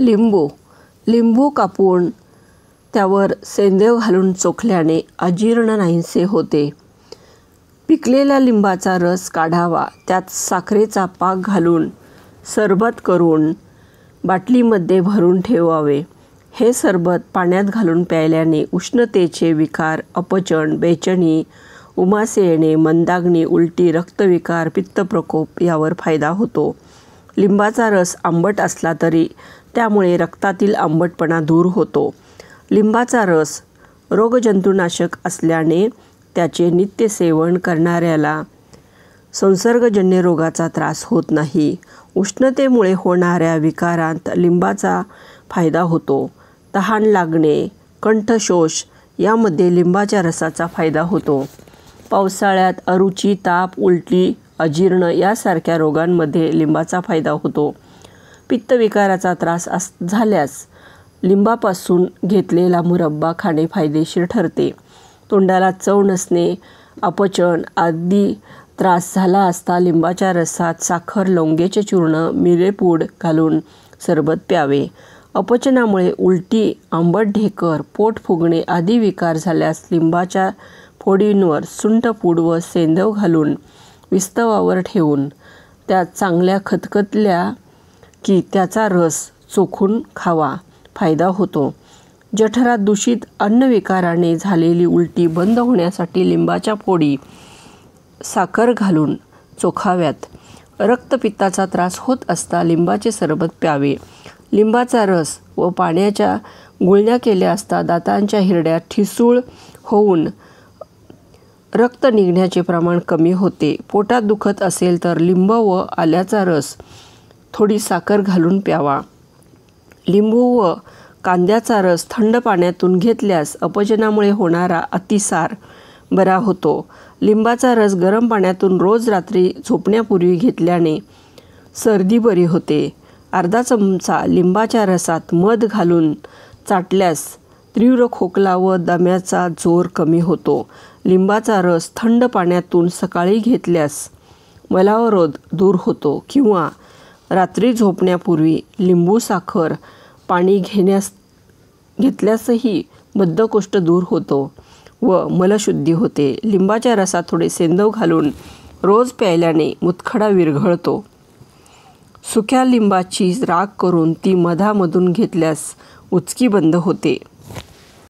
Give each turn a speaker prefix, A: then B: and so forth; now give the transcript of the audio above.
A: लिंबू कापून त्यावर सेंदेव घालून चोखल्याने अजीर्ण नाहीसे होते. पिकलेल्या लिंबाचा रस काढावा, त्यात साखरेचा पाक घालून सरबत करून बाटलीमध्ये भरून ठेवावे. हे सरबत पाण्यात घालून प्यायल्याने उष्णतेचे विकार, अपचन, बेचैनी, उमासे येणे, मंदाग्नी, उलटी, रक्तविकार, पित्तप्रकोप यावर फायदा होतो. लिंबाचा रस आंबट असला तरी त्यामुळे रक्तातील आंबटपणा दूर होतो. लिंबाचा रस रोगजंतुनाशक असल्याने त्याचे नित्य सेवन करणाऱ्याला संसर्गजन्य रोगाचा त्रास होत नाही. उष्णतेमुळे होणाऱ्या विकारांत लिंबाचा फायदा होतो. तहान लागणे, कंठशोष यामध्ये लिंबाच्या रसाचा फायदा होतो. पावसाळ्यात अरुची, ताप, उलटी, अजीर्ण यासारख्या रोगांमध्ये लिंबाचा फायदा होतो. पित्तविकाराचा त्रास झाल्यास लिंबापासून घेतलेला मुरब्बा खाणे फायदेशीर ठरते. तोंडाला चव नसणे, अपचन आदी त्रास झाला असता लिंबाच्या रसात साखर, लवंग्याचे चूर्ण, मिरेपूड घालून सरबत प्यावे. अपचनामुळे उलटी, आंबट ढेकर, पोट फुगणे आदी विकार झाल्यास लिंबाच्या फोडींवर सुंठपूड व सेंदव घालून विस्तवावर ठेवून त्या चांगल्या खदखदल्या की त्याचा रस चोखून खावा, फायदा होतो. जठरात दूषित अन्नविकाराने झालेली उलटी बंद होण्यासाठी लिंबाच्या फोडी साखर घालून चोखाव्यात. रक्तपित्ताचा त्रास होत असता लिंबाचे सरबत प्यावे. लिंबाचा रस व पाण्याच्या गुळण्या केल्या असता दातांच्या हिरड्यात ठिसूळ होऊन रक्त निघण्याचे प्रमाण कमी होते. पोटात दुखत असेल तर लिंब व आल्याचा रस थोडी साखर घालून प्यावा. लिंबू व कांद्याचा रस थंड पाण्यातून घेतल्यास अपचनामुळे होणारा अतिसार बरा होतो. लिंबाचा रस गरम पाण्यातून रोज रात्री झोपण्यापूर्वी घेतल्याने सर्दी बरी होते. अर्धा चमचा लिंबाच्या रसात मध घालून चाटल्यास तीव्र खोकला व दम्याचा जोर कमी होतो. लिंबाचा रस थंड पाण्यातून सकाळी घेतल्यास मलावरोध दूर होतो किंवा रात्री झोपण्यापूर्वी लिंबू साखर पाणी घेतल्यासही बद्धकोष्ठ दूर होतो व मलशुद्धी होते. लिंबाच्या रसात थोडे सेंदव घालून रोज प्यायल्याने मुतखडा विरघळतो. सुक्या लिंबाची राख करून ती मधामधून घेतल्यास उचकी बंद होते.